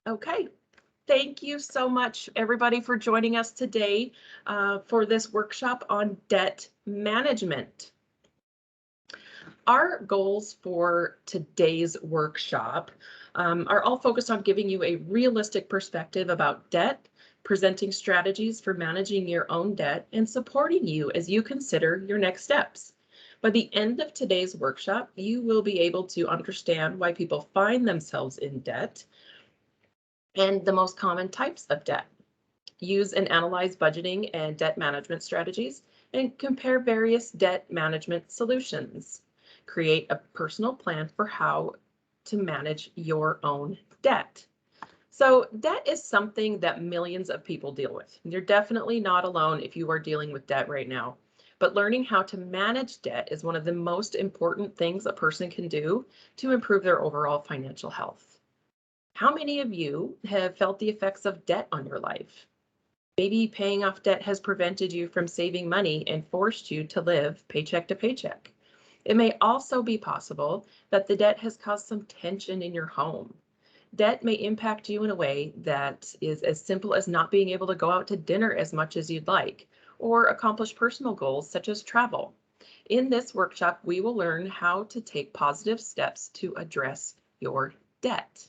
Okay. Thank you so much, everybody, for joining us today for this workshop on debt management. Our goals for today's workshop are all focused on giving you a realistic perspective about debt, presenting strategies for managing your own debt, and supporting you as you consider your next steps. By the end of today's workshop, you will be able to understand why people find themselves in debt and the most common types of debt. Use and analyze budgeting and debt management strategies, and compare various debt management solutions. Create a personal plan for how to manage your own debt. So debt is something that millions of people deal with. You're definitely not alone if you are dealing with debt right now. But learning how to manage debt is one of the most important things a person can do to improve their overall financial health. How many of you have felt the effects of debt on your life? Maybe paying off debt has prevented you from saving money and forced you to live paycheck to paycheck. It may also be possible that the debt has caused some tension in your home. Debt may impact you in a way that is as simple as not being able to go out to dinner as much as you'd like, or accomplish personal goals such as travel. In this workshop, we will learn how to take positive steps to address your debt.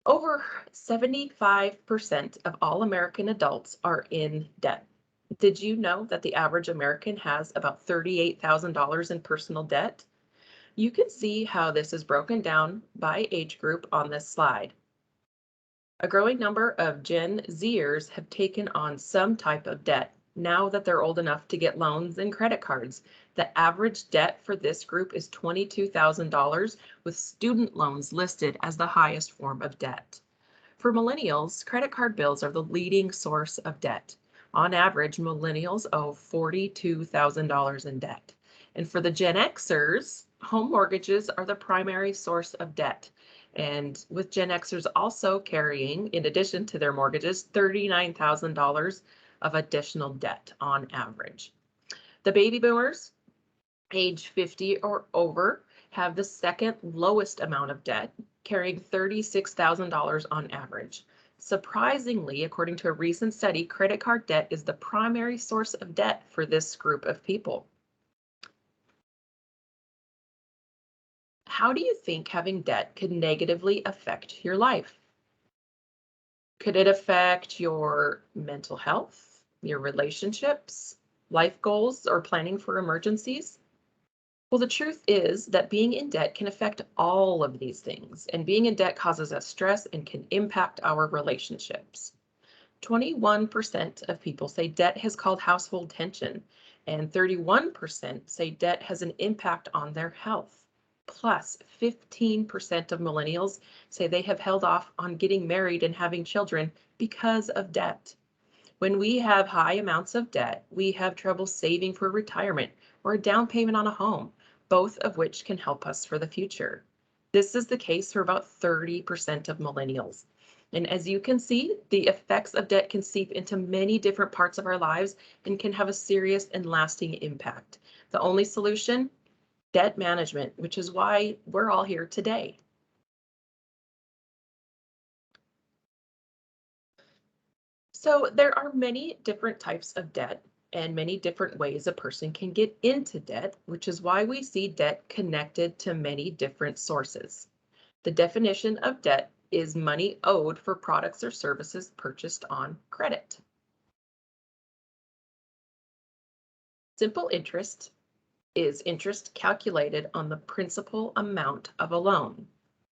Over 75% of all American adults are in debt. Did you know that the average American has about $38,000 in personal debt? You can see how this is broken down by age group on this slide. A growing number of Gen Zers have taken on some type of debt now that they're old enough to get loans and credit cards. The average debt for this group is $22,000, with student loans listed as the highest form of debt. For millennials, credit card bills are the leading source of debt. On average, millennials owe $42,000 in debt. And for the Gen Xers, home mortgages are the primary source of debt. And with Gen Xers also carrying, in addition to their mortgages, $39,000 of additional debt on average. The baby boomers, age 50 or over, have the second lowest amount of debt, carrying $36,000 on average. Surprisingly, according to a recent study, credit card debt is the primary source of debt for this group of people. How do you think having debt could negatively affect your life? Could it affect your mental health, your relationships, life goals, or planning for emergencies? Well, the truth is that being in debt can affect all of these things, and being in debt causes us stress and can impact our relationships. 21% of people say debt has caused household tension, and 31% say debt has an impact on their health. Plus, 15% of millennials say they have held off on getting married and having children because of debt. When we have high amounts of debt, we have trouble saving for retirement or a down payment on a home, both of which can help us for the future. This is the case for about 30% of millennials. And as you can see, the effects of debt can seep into many different parts of our lives and can have a serious and lasting impact. The only solution? Debt management, which is why we're all here today. So there are many different types of debt and many different ways a person can get into debt, which is why we see debt connected to many different sources. The definition of debt is money owed for products or services purchased on credit. Simple interest is interest calculated on the principal amount of a loan.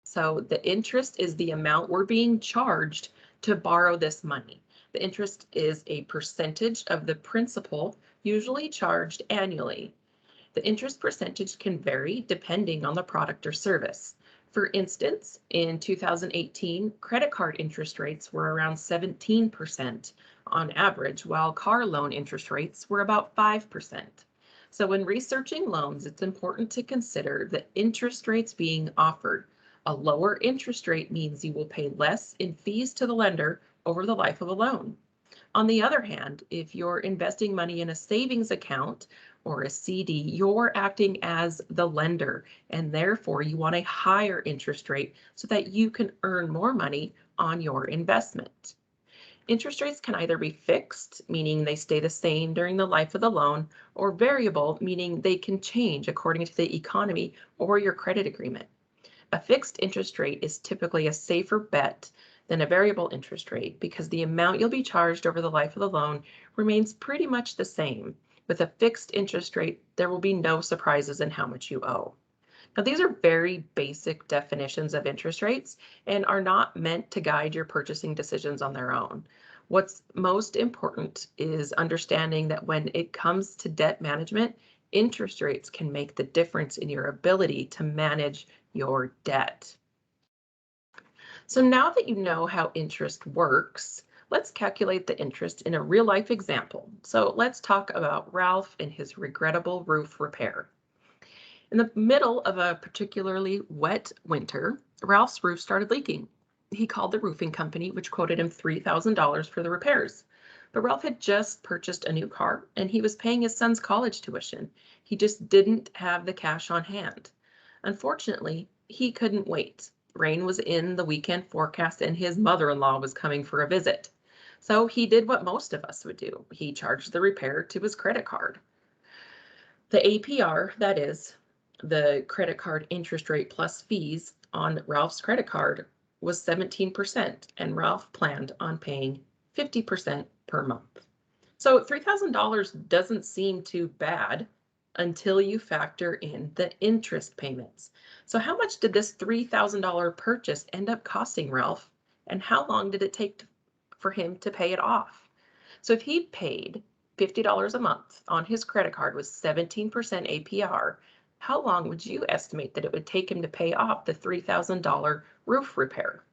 So the interest is the amount we're being charged to borrow this money. The interest is a percentage of the principal, usually charged annually. The interest percentage can vary depending on the product or service. For instance, in 2018, credit card interest rates were around 17% on average, while car loan interest rates were about 5%. So when researching loans, it's important to consider the interest rates being offered. A lower interest rate means you will pay less in fees to the lender over the life of a loan. On the other hand, if you're investing money in a savings account or a CD, you're acting as the lender, and therefore you want a higher interest rate so that you can earn more money on your investment. Interest rates can either be fixed, meaning they stay the same during the life of the loan, or variable, meaning they can change according to the economy or your credit agreement. A fixed interest rate is typically a safer bet than a variable interest rate because the amount you'll be charged over the life of the loan remains pretty much the same. With a fixed interest rate, there will be no surprises in how much you owe. Now, these are very basic definitions of interest rates and are not meant to guide your purchasing decisions on their own. What's most important is understanding that when it comes to debt management, interest rates can make the difference in your ability to manage your debt. So now that you know how interest works, let's calculate the interest in a real life example. So let's talk about Ralph and his regrettable roof repair. In the middle of a particularly wet winter, Ralph's roof started leaking. He called the roofing company, which quoted him $3,000 for the repairs. But Ralph had just purchased a new car and he was paying his son's college tuition. He just didn't have the cash on hand. Unfortunately, he couldn't wait. Rain was in the weekend forecast and his mother-in-law was coming for a visit. So he did what most of us would do. He charged the repair to his credit card. The APR, that is, the credit card interest rate plus fees on Ralph's credit card, was 17%, and Ralph planned on paying 50% per month. So $3,000 doesn't seem too bad until you factor in the interest payments. So how much did this $3,000 purchase end up costing Ralph, and how long did it take for him to pay it off? So if he paid $50 a month on his credit card with 17% APR, how long would you estimate that it would take him to pay off the $3,000 roof repair?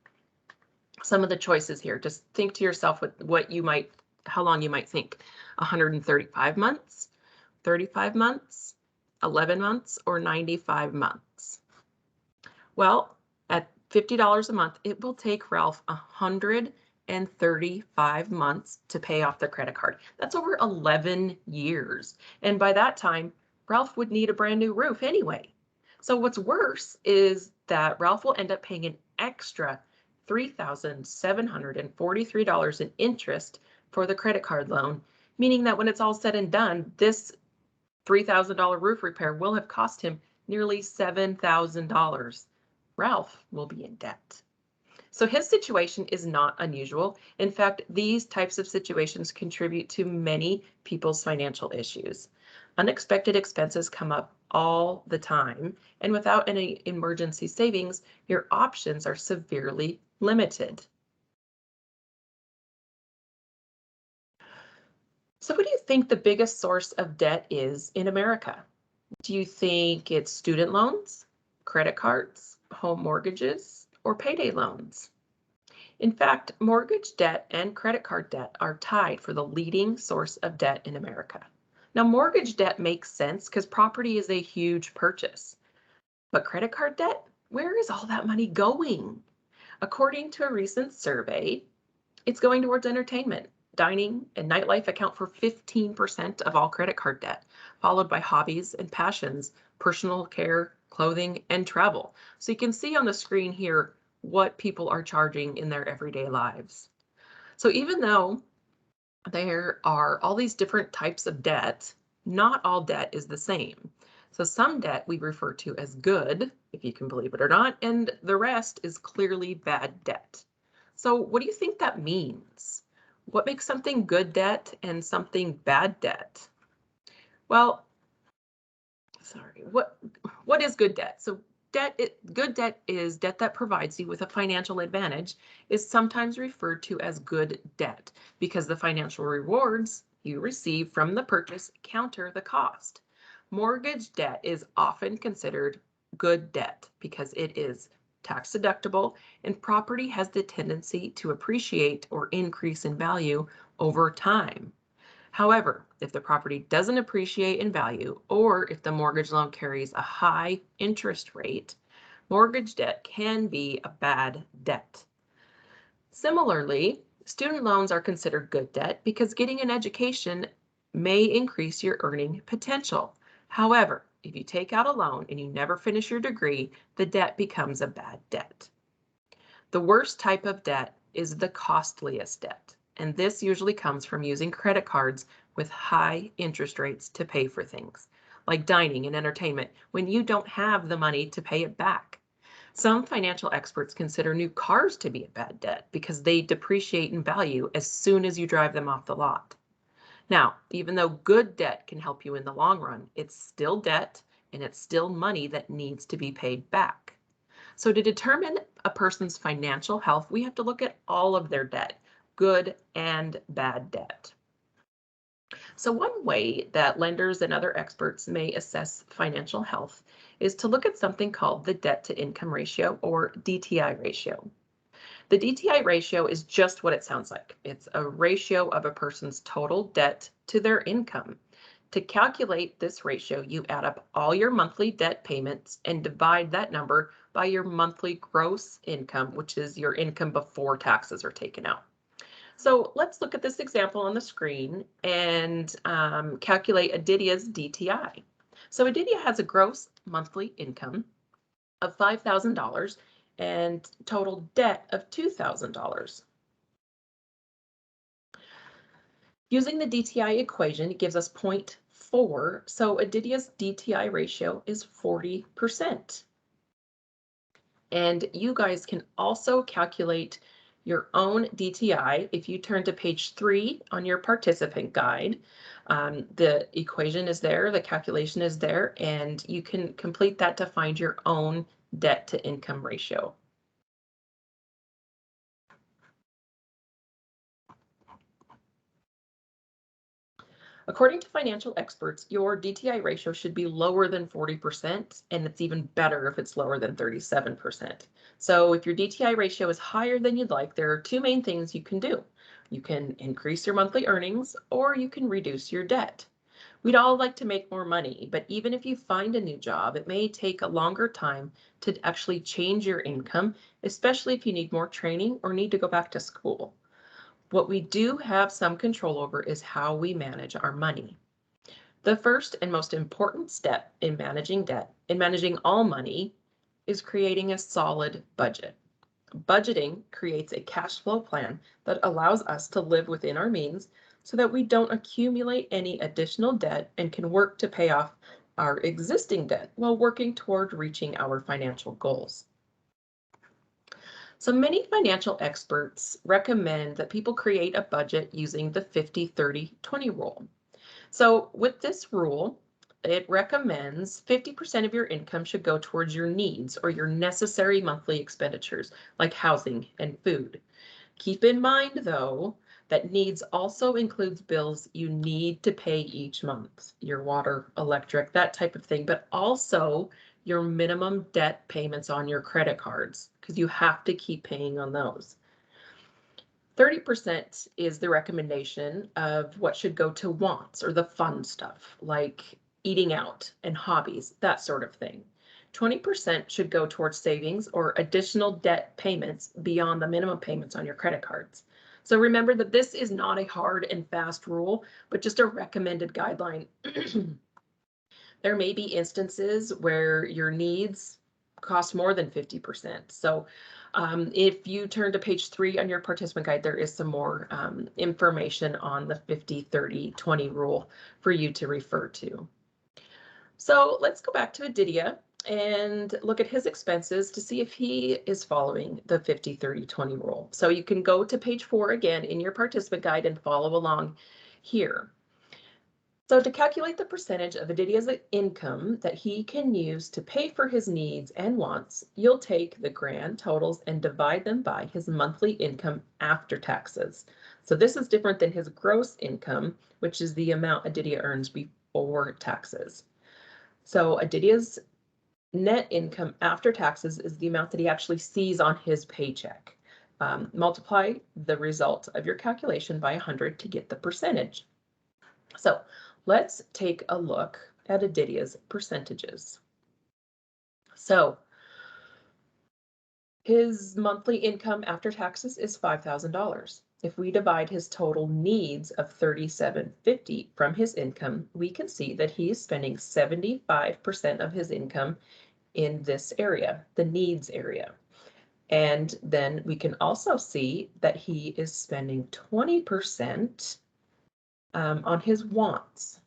Some of the choices here, just think to yourself how long you might think. 135 months, 35 months, 11 months, or 95 months? Well, at $50 a month, it will take Ralph 135 months to pay off the credit card. That's over 11 years. And by that time, Ralph would need a brand new roof anyway. So what's worse is that Ralph will end up paying an extra $3,743 in interest for the credit card loan, meaning that when it's all said and done, this $3,000 roof repair will have cost him nearly $7,000. Ralph will be in debt. So his situation is not unusual. In fact, these types of situations contribute to many people's financial issues. Unexpected expenses come up all the time, and without any emergency savings, your options are severely limited. So what do you think the biggest source of debt is in America? Do you think it's student loans, credit cards, home mortgages, or payday loans? In fact, mortgage debt and credit card debt are tied for the leading source of debt in America. Now, mortgage debt makes sense because property is a huge purchase. But credit card debt, where is all that money going? According to a recent survey, it's going towards entertainment. Dining and nightlife account for 15% of all credit card debt, followed by hobbies and passions, personal care, clothing, and travel. So you can see on the screen here what people are charging in their everyday lives. So even though there are all these different types of debt, not all debt is the same. So some debt we refer to as good, if you can believe it or not, and the rest is clearly bad debt. So what do you think that means? What makes something good debt and something bad debt? Well, what is good debt? So good debt is debt that provides you with a financial advantage, is sometimes referred to as good debt because the financial rewards you receive from the purchase counter the cost. Mortgage debt is often considered good debt because it is tax deductible and property has the tendency to appreciate or increase in value over time. However, if the property doesn't appreciate in value or if the mortgage loan carries a high interest rate, mortgage debt can be a bad debt. Similarly, student loans are considered good debt because getting an education may increase your earning potential. However, if you take out a loan and you never finish your degree, the debt becomes a bad debt. The worst type of debt is the costliest debt, and this usually comes from using credit cards with high interest rates to pay for things, like dining and entertainment, when you don't have the money to pay it back. Some financial experts consider new cars to be a bad debt because they depreciate in value as soon as you drive them off the lot. Now, even though good debt can help you in the long run, it's still debt and it's still money that needs to be paid back. So to determine a person's financial health, we have to look at all of their debt, good and bad debt. So one way that lenders and other experts may assess financial health is to look at something called the debt to income ratio, or DTI ratio. The DTI ratio is just what it sounds like. It's a ratio of a person's total debt to their income. To calculate this ratio, you add up all your monthly debt payments and divide that number by your monthly gross income, which is your income before taxes are taken out. So let's look at this example on the screen and calculate Aditya's DTI. So Aditya has a gross monthly income of $5,000 and total debt of $2,000. Using the DTI equation, it gives us 0.4, so Aditya's DTI ratio is 40%. And you guys can also calculate your own DTI if you turn to page 3 on your participant guide. The equation is there, the calculation is there, and you can complete that to find your own debt to income ratio. According to financial experts, your DTI ratio should be lower than 40%, and it's even better if it's lower than 37%. So if your DTI ratio is higher than you'd like, there are two main things you can do. You can increase your monthly earnings, or you can reduce your debt. We'd all like to make more money, but even if you find a new job, it may take a longer time to actually change your income, especially if you need more training or need to go back to school. What we do have some control over is how we manage our money. The first and most important step in managing debt, in managing all money, is creating a solid budget. Budgeting creates a cash flow plan that allows us to live within our means so that we don't accumulate any additional debt and can work to pay off our existing debt while working toward reaching our financial goals. So many financial experts recommend that people create a budget using the 50-30-20 rule. So with this rule, it recommends 50% of your income should go towards your needs or your necessary monthly expenditures like housing and food. Keep in mind, though, that needs also includes bills you need to pay each month, your water, electric, that type of thing, but also your minimum debt payments on your credit cards, because you have to keep paying on those. 30% is the recommendation of what should go to wants or the fun stuff like eating out and hobbies, that sort of thing. 20% should go towards savings or additional debt payments beyond the minimum payments on your credit cards. So remember that this is not a hard and fast rule, but just a recommended guideline. There may be instances where your needs cost more than 50%. So if you turn to page 3 on your participant guide, there is some more information on the 50-30-20 rule for you to refer to. So let's go back to Aditya and look at his expenses to see if he is following the 50-30-20 rule. So you can go to page 4 again in your participant guide and follow along here. So to calculate the percentage of Aditya's income that he can use to pay for his needs and wants, you'll take the grand totals and divide them by his monthly income after taxes. So this is different than his gross income, which is the amount Aditya earns before taxes. So Aditya's net income after taxes is the amount that he actually sees on his paycheck. Multiply the result of your calculation by 100 to get the percentage. So let's take a look at Aditya's percentages. So his monthly income after taxes is $5,000. if we divide his total needs of $37.50 from his income, we can see that he is spending 75% of his income in this area, the needs area. And then we can also see that he is spending 20% on his wants.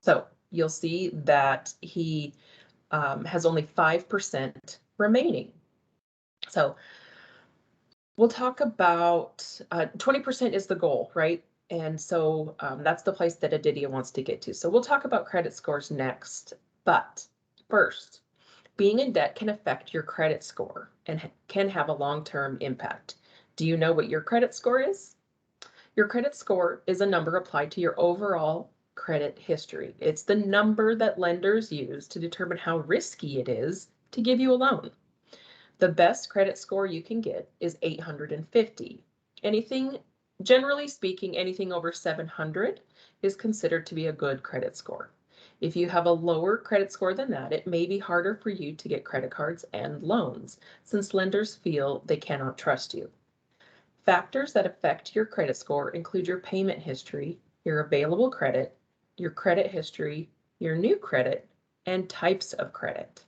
So you'll see that he has only 5% remaining. So we'll talk about 20% is the goal, right? And so that's the place that Adidia wants to get to. So we'll talk about credit scores next. But first, being in debt can affect your credit score and can have a long-term impact. Do you know what your credit score is? Your credit score is a number applied to your overall credit history. It's the number that lenders use to determine how risky it is to give you a loan. The best credit score you can get is 850. Generally speaking, anything over 700 is considered to be a good credit score. If you have a lower credit score than that, it may be harder for you to get credit cards and loans, since lenders feel they cannot trust you. Factors that affect your credit score include your payment history, your available credit, your credit history, your new credit, and types of credit.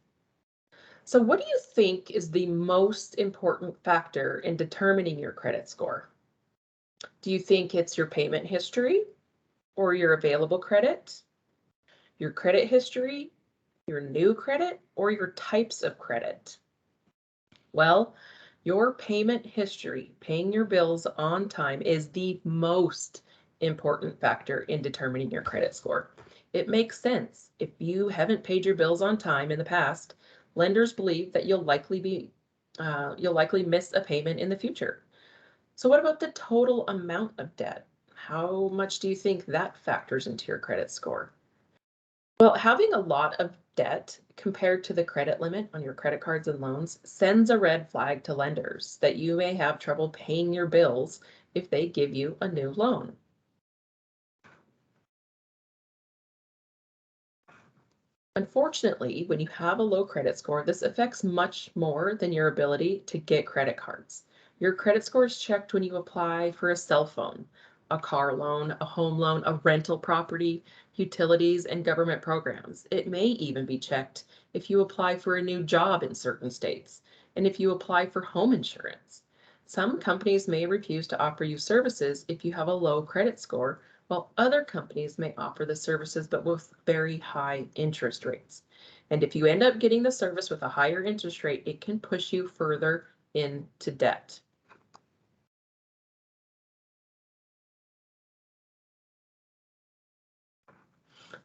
So what do you think is the most important factor in determining your credit score? Do you think it's your payment history or your available credit, your credit history, your new credit, or your types of credit? Well, your payment history, paying your bills on time, is the most important factor in determining your credit score. It makes sense. If you haven't paid your bills on time in the past, lenders believe that you'll likely miss a payment in the future. So what about the total amount of debt? How much do you think that factors into your credit score? Well, having a lot of debt compared to the credit limit on your credit cards and loans sends a red flag to lenders that you may have trouble paying your bills if they give you a new loan. Unfortunately, when you have a low credit score, this affects much more than your ability to get credit cards. Your credit score is checked when you apply for a cell phone, a car loan, a home loan, a rental property, utilities, and government programs. It may even be checked if you apply for a new job in certain states, and if you apply for home insurance. Some companies may refuse to offer you services if you have a low credit score, while other companies may offer the services but with very high interest rates. And if you end up getting the service with a higher interest rate, it can push you further into debt.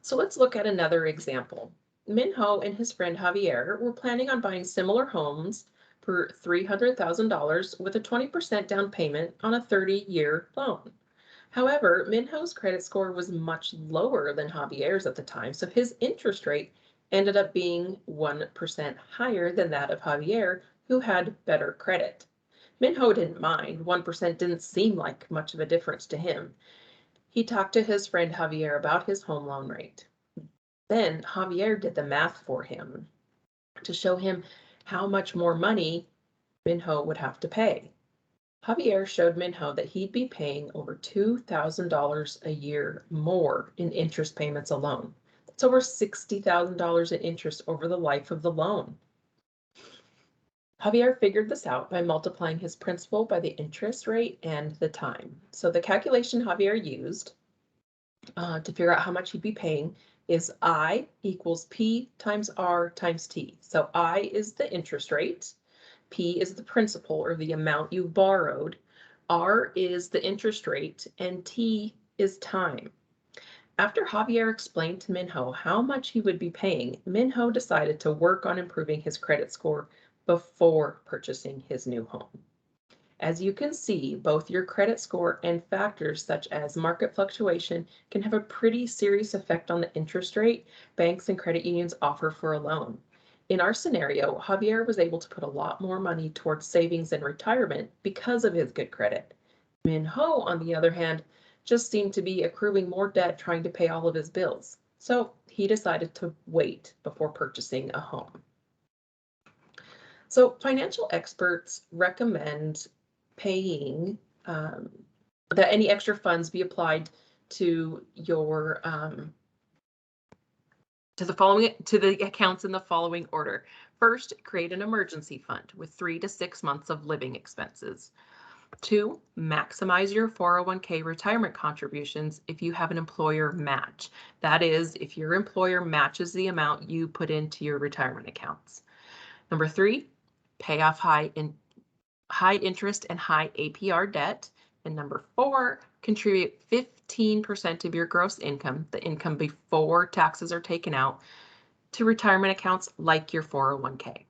So let's look at another example. Minho and his friend Javier were planning on buying similar homes for $300,000 with a 20% down payment on a 30-year loan. However, Minho's credit score was much lower than Javier's at the time, so his interest rate ended up being 1% higher than that of Javier, who had better credit. Minho didn't mind. 1% didn't seem like much of a difference to him. He talked to his friend Javier about his home loan rate. Then Javier did the math for him to show him how much more money Minho would have to pay. Javier showed Minho that he'd be paying over $2,000 a year more in interest payments alone. That's over $60,000 in interest over the life of the loan. Javier figured this out by multiplying his principal by the interest rate and the time. So the calculation Javier used to figure out how much he'd be paying is I equals P times R times T. So I is the interest rate. P is the principal or the amount you borrowed, R is the interest rate, and T is time. After Javier explained to Minho how much he would be paying, Minho decided to work on improving his credit score before purchasing his new home. As you can see, both your credit score and factors such as market fluctuation can have a pretty serious effect on the interest rate banks and credit unions offer for a loan. In our scenario, Javier was able to put a lot more money towards savings and retirement because of his good credit. Minho, on the other hand, just seemed to be accruing more debt trying to pay all of his bills. So he decided to wait before purchasing a home. So financial experts recommend paying that any extra funds be applied to your to the accounts in the following order. First, create an emergency fund with 3 to 6 months of living expenses. 2, maximize your 401k retirement contributions if you have an employer match. That is, if your employer matches the amount you put into your retirement accounts. Number 3, pay off high interest and high APR debt. And number 4, contribute 15% of your gross income, the income before taxes are taken out, to retirement accounts like your 401k.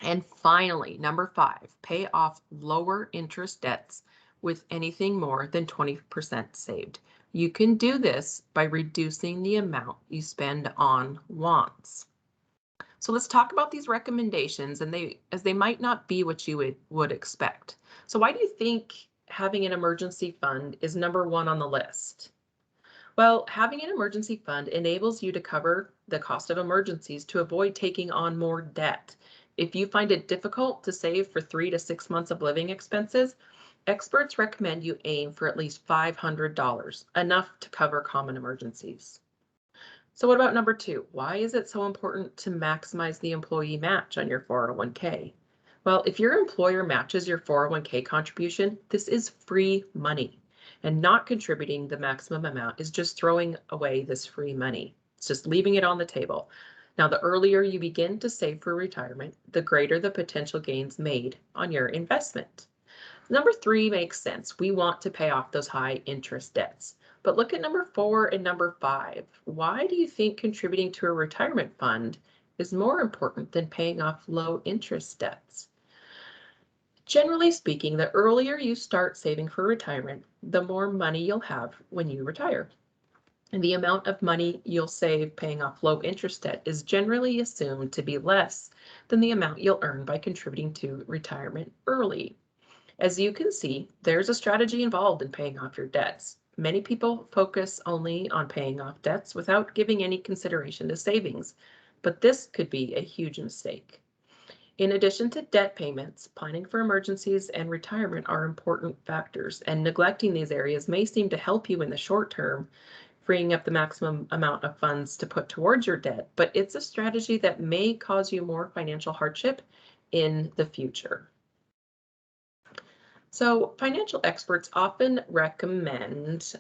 And finally, number 5, pay off lower interest debts with anything more than 20% saved. You can do this by reducing the amount you spend on wants. So let's talk about these recommendations, and they might not be what you would expect. So why do you think having an emergency fund is number 1 on the list? Well, having an emergency fund enables you to cover the cost of emergencies to avoid taking on more debt. If you find it difficult to save for 3 to 6 months of living expenses, experts recommend you aim for at least $500, enough to cover common emergencies. So what about number 2? Why is it so important to maximize the employee match on your 401k? Well, if your employer matches your 401k contribution, this is free money. And not contributing the maximum amount is just throwing away this free money. It's just leaving it on the table. Now, the earlier you begin to save for retirement, the greater the potential gains made on your investment. Number 3 makes sense. We want to pay off those high interest debts. But look at number 4 and number 5. Why do you think contributing to a retirement fund is more important than paying off low interest debts? Generally speaking, the earlier you start saving for retirement, the more money you'll have when you retire. And the amount of money you'll save paying off low interest debt is generally assumed to be less than the amount you'll earn by contributing to retirement early. As you can see, there's a strategy involved in paying off your debts. Many people focus only on paying off debts without giving any consideration to savings, but this could be a huge mistake. In addition to debt payments, planning for emergencies and retirement are important factors, and neglecting these areas may seem to help you in the short term, freeing up the maximum amount of funds to put towards your debt, but it's a strategy that may cause you more financial hardship in the future. So financial experts often recommend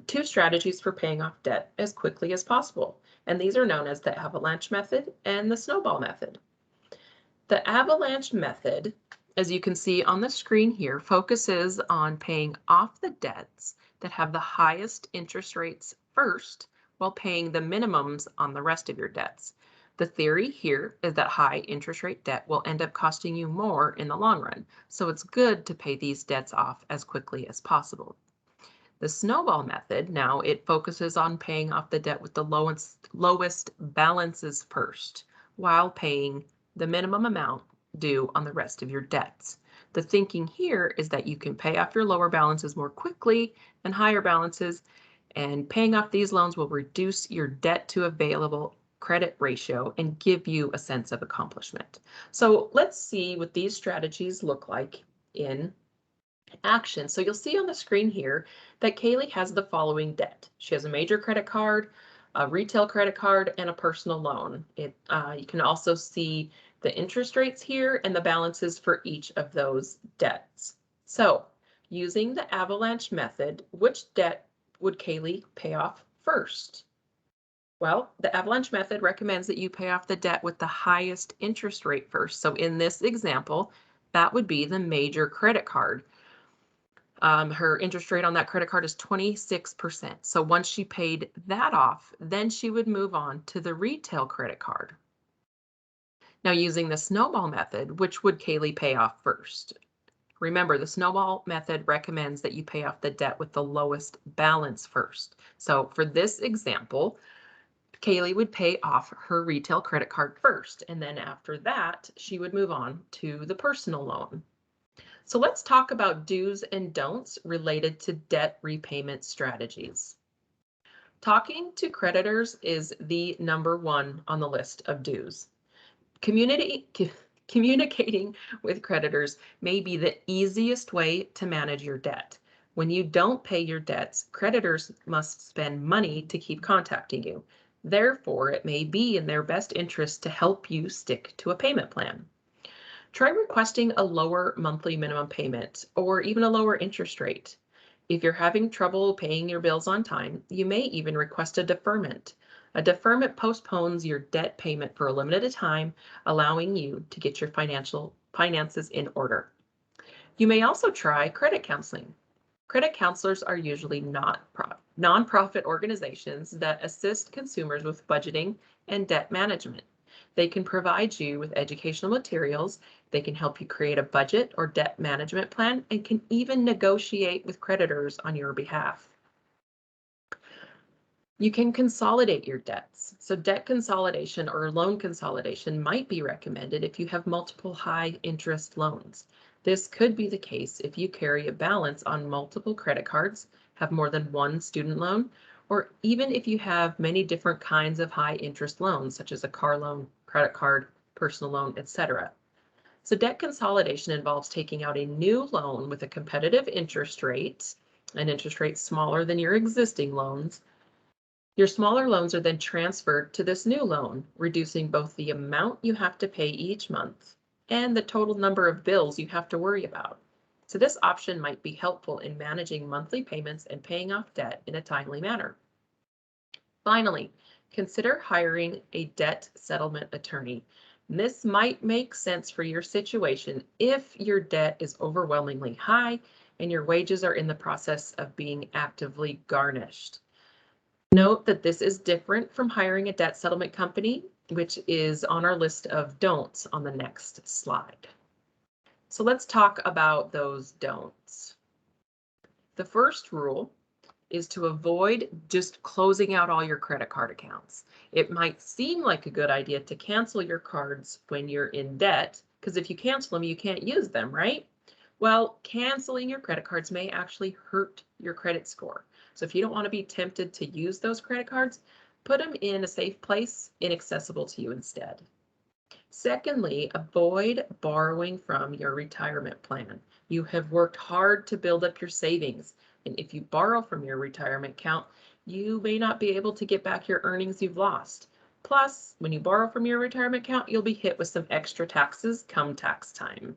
2 strategies for paying off debt as quickly as possible, and these are known as the avalanche method and the snowball method. The avalanche method, as you can see on the screen here, focuses on paying off the debts that have the highest interest rates first while paying the minimums on the rest of your debts. The theory here is that high interest rate debt will end up costing you more in the long run, so it's good to pay these debts off as quickly as possible. The snowball method, now it focuses on paying off the debt with the lowest balances first, while paying the minimum amount due on the rest of your debts. The thinking here is that you can pay off your lower balances more quickly than higher balances, and paying off these loans will reduce your debt to available credit ratio and give you a sense of accomplishment. So let's see what these strategies look like in action. So you'll see on the screen here that Kaylee has the following debt. She has a major credit card, a retail credit card, and a personal loan. You can also see the interest rates here and the balances for each of those debts. So using the avalanche method, which debt would Kaylee pay off first? Well, the avalanche method recommends that you pay off the debt with the highest interest rate first. So in this example, that would be the major credit card. Her interest rate on that credit card is 26%. So once she paid that off, then she would move on to the retail credit card. Now using the snowball method, which would Kaylee pay off first? Remember, the snowball method recommends that you pay off the debt with the lowest balance first. So for this example, Kaylee would pay off her retail credit card first, and then after that, she would move on to the personal loan. So let's talk about do's and don'ts related to debt repayment strategies. Talking to creditors is the number 1 on the list of do's. Communicating with creditors may be the easiest way to manage your debt. When you don't pay your debts, creditors must spend money to keep contacting you. Therefore, it may be in their best interest to help you stick to a payment plan. Try requesting a lower monthly minimum payment or even a lower interest rate. If you're having trouble paying your bills on time, you may even request a deferment. A deferment postpones your debt payment for a limited time, allowing you to get your finances in order. You may also try credit counseling. Credit counselors are usually nonprofit organizations that assist consumers with budgeting and debt management. They can provide you with educational materials, they can help you create a budget or debt management plan, and can even negotiate with creditors on your behalf. You can consolidate your debts. So debt consolidation or loan consolidation might be recommended if you have multiple high interest loans. This could be the case if you carry a balance on multiple credit cards, have more than one student loan, or even if you have many different kinds of high interest loans, such as a car loan, credit card, personal loan, etc. So debt consolidation involves taking out a new loan with a competitive interest rate, an interest rate smaller than your existing loans. Your smaller loans are then transferred to this new loan, reducing both the amount you have to pay each month and the total number of bills you have to worry about. So this option might be helpful in managing monthly payments and paying off debt in a timely manner. Finally, consider hiring a debt settlement attorney. This might make sense for your situation if your debt is overwhelmingly high and your wages are in the process of being actively garnished. Note that this is different from hiring a debt settlement company, which is on our list of don'ts on the next slide. So let's talk about those don'ts. The first rule is to avoid just closing out all your credit card accounts. It might seem like a good idea to cancel your cards when you're in debt, because if you cancel them, you can't use them, right? Well, canceling your credit cards may actually hurt your credit score. So if you don't want to be tempted to use those credit cards, put them in a safe place, inaccessible to you instead. Secondly, avoid borrowing from your retirement plan. You have worked hard to build up your savings, and if you borrow from your retirement account, you may not be able to get back your earnings you've lost. Plus, when you borrow from your retirement account, you'll be hit with some extra taxes come tax time.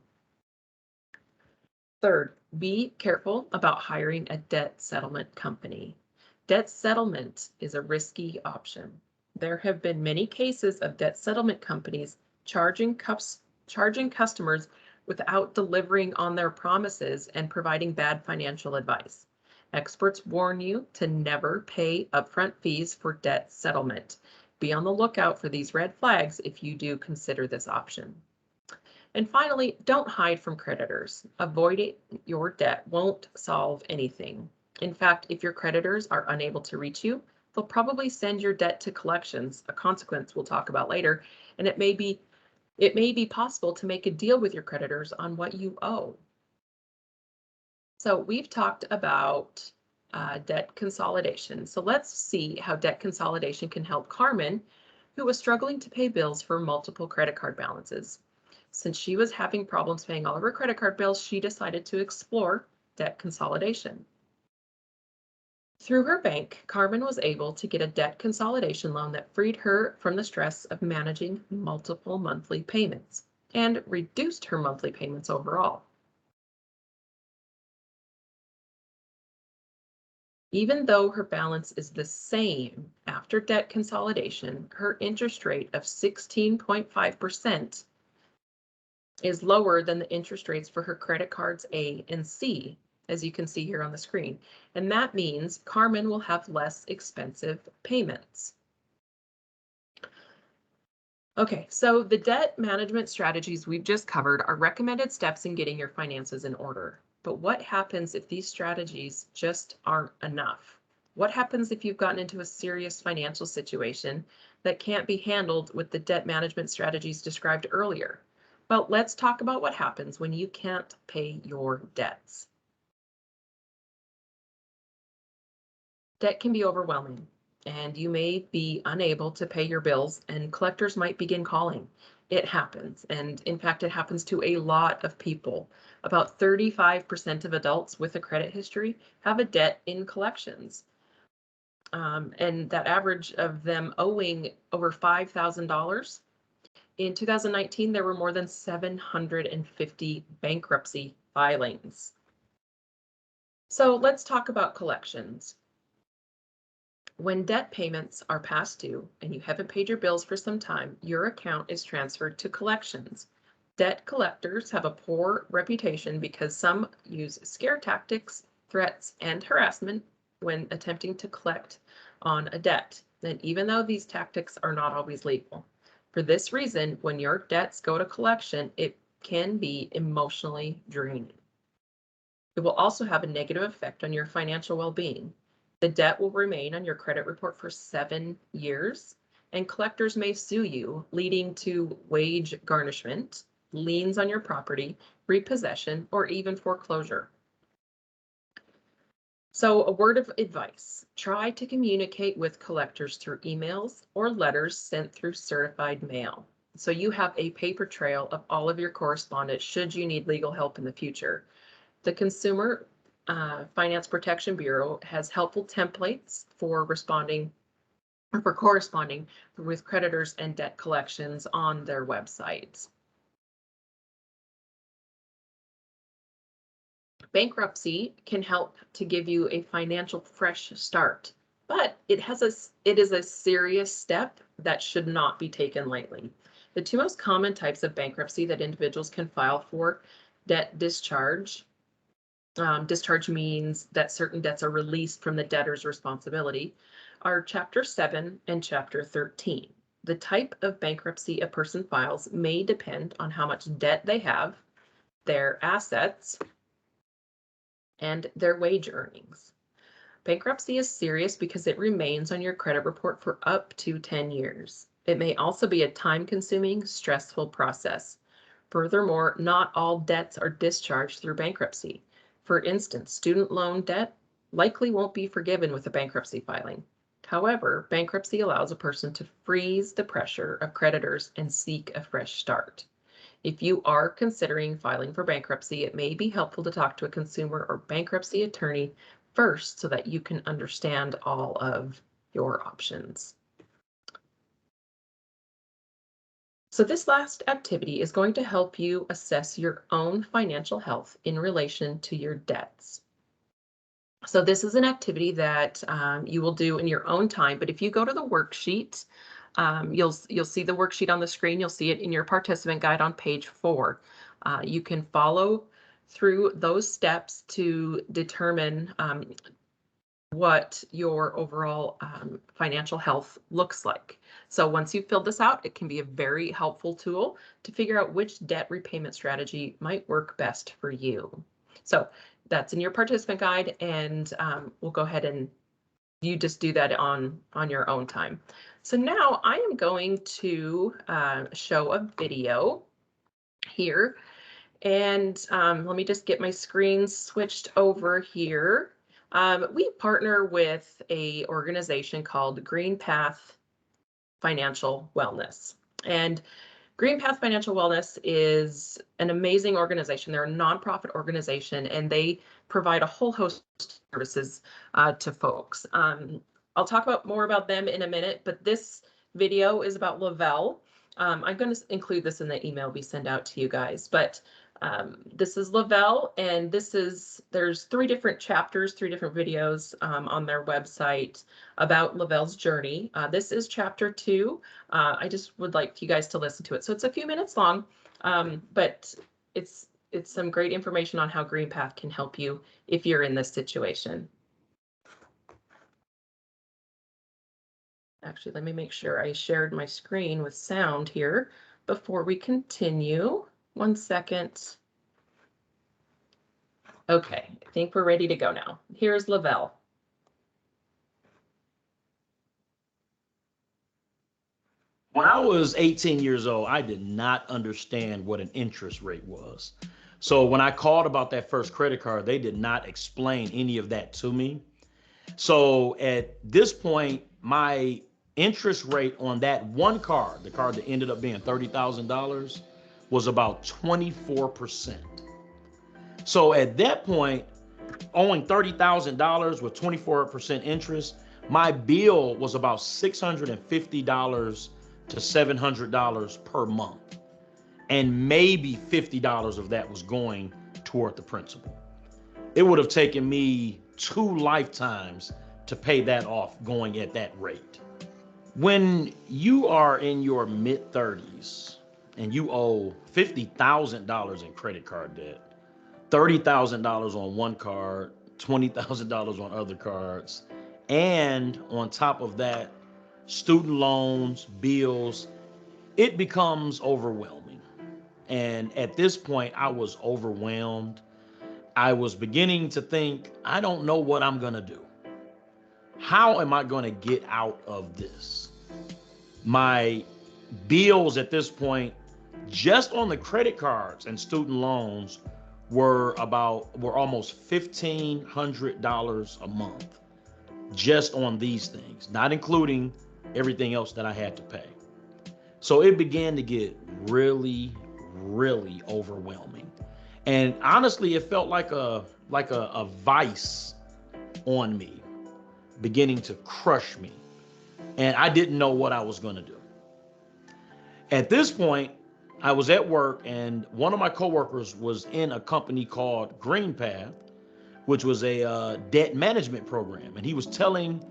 Third, be careful about hiring a debt settlement company. Debt settlement is a risky option. There have been many cases of debt settlement companies charging customers without delivering on their promises and providing bad financial advice. Experts warn you to never pay upfront fees for debt settlement. Be on the lookout for these red flags if you do consider this option. And finally, don't hide from creditors. Avoiding your debt won't solve anything. In fact, if your creditors are unable to reach you, they'll probably send your debt to collections, a consequence we'll talk about later, and it may be possible to make a deal with your creditors on what you owe. So we've talked about debt consolidation. So let's see how debt consolidation can help Carmen, who was struggling to pay bills for multiple credit card balances. Since she was having problems paying all of her credit card bills, she decided to explore debt consolidation. Through her bank, Carmen was able to get a debt consolidation loan that freed her from the stress of managing multiple monthly payments and reduced her monthly payments overall. Even though her balance is the same after debt consolidation, her interest rate of 16.5% is lower than the interest rates for her credit cards A and C, as you can see here on the screen. And that means Carmen will have less expensive payments. Okay, so the debt management strategies we've just covered are recommended steps in getting your finances in order. But what happens if these strategies just aren't enough? What happens if you've gotten into a serious financial situation that can't be handled with the debt management strategies described earlier? Well, let's talk about what happens when you can't pay your debts. Debt can be overwhelming, and you may be unable to pay your bills, and collectors might begin calling. It happens, and in fact, it happens to a lot of people. About 35% of adults with a credit history have a debt in collections. And that average of them owing over $5,000. In 2019, there were more than 750 bankruptcy filings. So let's talk about collections. When debt payments are past due and you haven't paid your bills for some time, your account is transferred to collections. Debt collectors have a poor reputation because some use scare tactics, threats, and harassment when attempting to collect on a debt. And even though these tactics are not always legal. For this reason, when your debts go to collection, it can be emotionally draining. It will also have a negative effect on your financial well-being. The debt will remain on your credit report for 7 years, and collectors may sue you, leading to wage garnishment, liens on your property, repossession, or even foreclosure. So a word of advice, try to communicate with collectors through emails or letters sent through certified mail. So you have a paper trail of all of your correspondence should you need legal help in the future. The Consumer Finance Protection Bureau has helpful templates for corresponding with creditors and debt collections on their websites. Bankruptcy can help to give you a financial fresh start, but it is a serious step that should not be taken lightly. The two most common types of bankruptcy that individuals can file for: debt discharge. Discharge means that certain debts are released from the debtor's responsibility, are Chapter 7 and Chapter 13. The type of bankruptcy a person files may depend on how much debt they have, their assets, and their wage earnings. Bankruptcy is serious because it remains on your credit report for up to 10 years. It may also be a time-consuming, stressful process. Furthermore, not all debts are discharged through bankruptcy. For instance, student loan debt likely won't be forgiven with a bankruptcy filing. However, bankruptcy allows a person to freeze the pressure of creditors and seek a fresh start. If you are considering filing for bankruptcy, it may be helpful to talk to a consumer or bankruptcy attorney first so that you can understand all of your options. So this last activity is going to help you assess your own financial health in relation to your debts. So this is an activity that you will do in your own time, but if you go to the worksheet, you'll see the worksheet on the screen. You'll see it in your participant guide on page 4. You can follow through those steps to determine what your overall financial health looks like. So once you've filled this out, it can be a very helpful tool to figure out which debt repayment strategy might work best for you. So that's in your participant guide, and we'll go ahead and you just do that on your own time. So now I am going to show a video here, and let me just get my screen switched over here. We partner with a organization called Green Path Financial Wellness. And Green Path Financial Wellness is an amazing organization. They're a nonprofit organization, and they provide a whole host of services to folks. I'll talk more about them in a minute, but this video is about Lavelle. I'm going to include this in the email we send out to you guys, but this is Lavelle, and there's 3 different chapters, 3 different videos on their website about Lavelle's journey. This is chapter 2. I just would like you guys to listen to it. So it's a few minutes long, but it's some great information on how Green Path can help you if you're in this situation. Actually, let me make sure I shared my screen with sound here before we continue. 1 second. Okay, I think we're ready to go now. Here's Lavelle. When I was 18 years old, I did not understand what an interest rate was. So when I called about that first credit card, they did not explain any of that to me. So at this point, my interest rate on that one card, the card that ended up being $30,000, was about 24%. So at that point, owing $30,000 with 24% interest, my bill was about $650 to $700 per month. And maybe $50 of that was going toward the principal. It would have taken me 2 lifetimes to pay that off going at that rate. When you are in your mid 30s and you owe $50,000 in credit card debt, $30,000 on one card, $20,000 on other cards, and on top of that, student loans, bills, it becomes overwhelming. And at this point, I was overwhelmed. I was beginning to think, I don't know what I'm going to do. How am I going to get out of this? My bills at this point, just on the credit cards and student loans, were almost $1,500 a month just on these things, not including everything else that I had to pay. So it began to get really, really overwhelming. And honestly, it felt like a vice on me, beginning to crush me. And I didn't know what I was going to do. At this point, I was at work, and one of my coworkers was in a company called GreenPath, which was a debt management program. And he was telling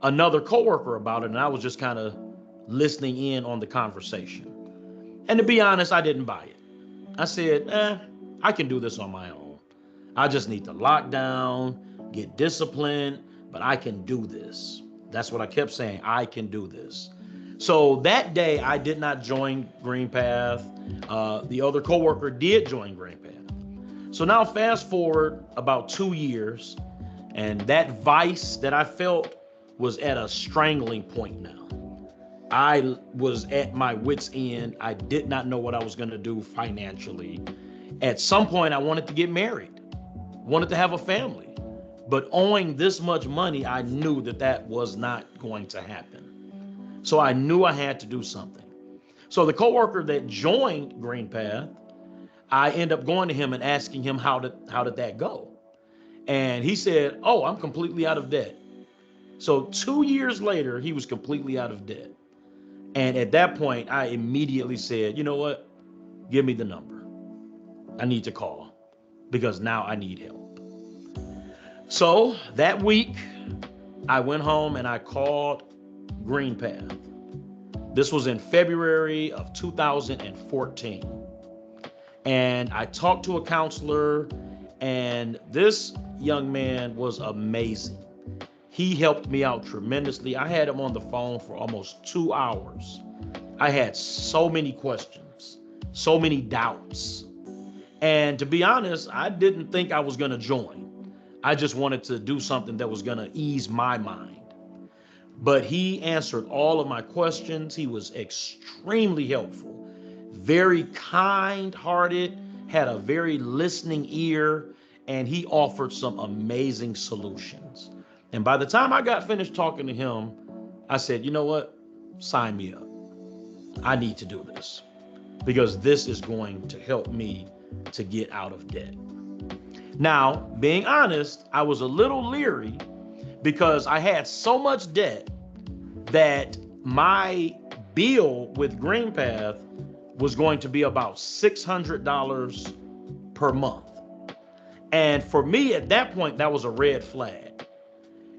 another coworker about it, and I was just kind of listening in on the conversation. And to be honest, I didn't buy it. I said, I can do this on my own. I just need to lock down, get disciplined, but I can do this. That's what I kept saying. I can do this. So that day, I did not join GreenPath. The other coworker did join GreenPath. So now fast forward about 2 years, and that vice that I felt was at a strangling point now. I was at my wit's end. I did not know what I was going to do financially. At some point, I wanted to get married, wanted to have a family. But owing this much money, I knew that that was not going to happen. So I knew I had to do something. So the coworker that joined GreenPath, I end up going to him and asking him how did that go? And he said, "Oh, I'm completely out of debt." So 2 years later, he was completely out of debt. And at that point, I immediately said, you know what? Give me the number. I need to call because now I need help. So that week, I went home and I called GreenPath. This was in February of 2014. And I talked to a counselor, and this young man was amazing. He helped me out tremendously. I had him on the phone for almost 2 hours. I had so many questions, so many doubts. And to be honest, I didn't think I was going to join. I just wanted to do something that was going to ease my mind. But he answered all of my questions. He was extremely helpful, very kind-hearted, had a very listening ear, and he offered some amazing solutions. And by the time I got finished talking to him, I said, you know what? Sign me up. I need to do this because this is going to help me to get out of debt. Now, being honest, I was a little leery because I had so much debt that my bill with GreenPath was going to be about $600 per month. And for me at that point, that was a red flag.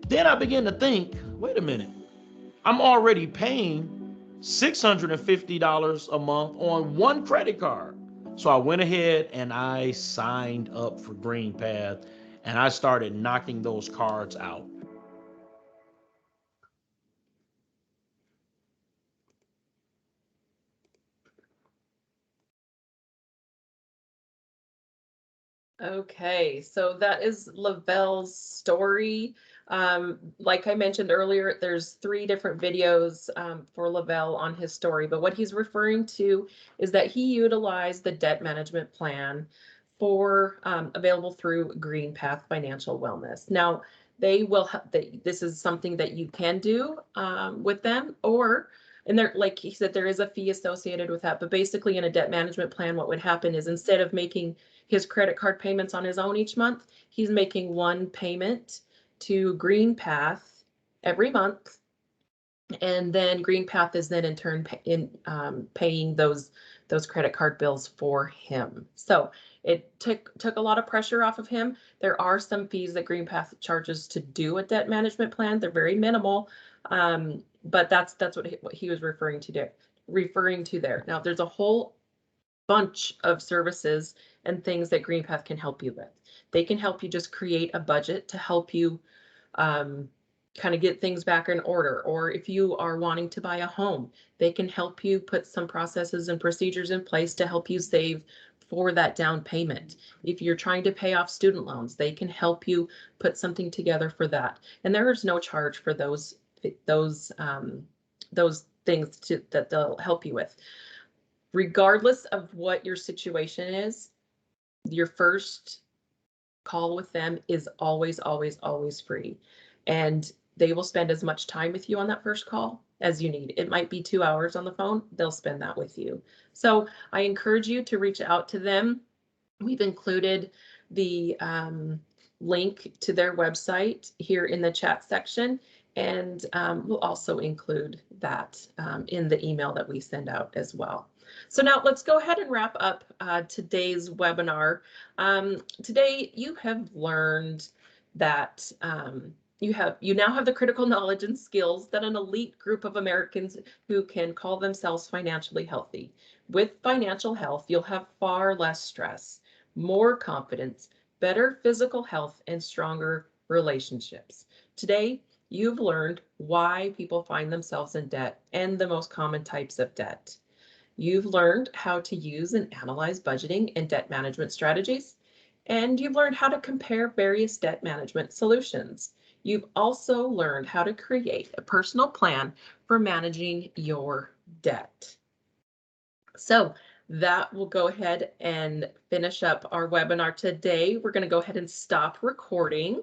Then I began to think, wait a minute, I'm already paying $650 a month on one credit card. So I went ahead and I signed up for GreenPath and I started knocking those cards out. Okay, so that is Lavelle's story. Like I mentioned earlier, there's 3 different videos for Lavelle on his story, but what he's referring to is that he utilized the debt management plan for available through GreenPath Financial Wellness. Now, they will this is something that you can do with them, and there, like he said, there is a fee associated with that. But basically in a debt management plan, what would happen is instead of making his credit card payments on his own each month, he's making one payment to GreenPath every month. And then GreenPath is then in turn paying those credit card bills for him. So it took a lot of pressure off of him. There are some fees that GreenPath charges to do a debt management plan. They're very minimal, but that's what he was referring to there. Now there's a whole bunch of services and things that GreenPath can help you with. They can help you just create a budget to help you kind of get things back in order. Or if you are wanting to buy a home, they can help you put some processes and procedures in place to help you save for that down payment. If you're trying to pay off student loans, they can help you put something together for that. And there is no charge for those things that they'll help you with. Regardless of what your situation is, your first call with them is always, always, always free. And they will spend as much time with you on that first call as you need. It might be 2 hours on the phone. They'll spend that with you. So I encourage you to reach out to them. We've included the link to their website here in the chat section. And we'll also include that in the email that we send out as well. So now let's go ahead and wrap up today's webinar. Today you have learned that you now have the critical knowledge and skills that an elite group of Americans who can call themselves financially healthy. With financial health, you'll have far less stress, more confidence, better physical health, and stronger relationships. Today, you've learned why people find themselves in debt and the most common types of debt. You've learned how to use and analyze budgeting and debt management strategies, and you've learned how to compare various debt management solutions. You've also learned how to create a personal plan for managing your debt. So that will go ahead and finish up our webinar today. We're going to go ahead and stop recording.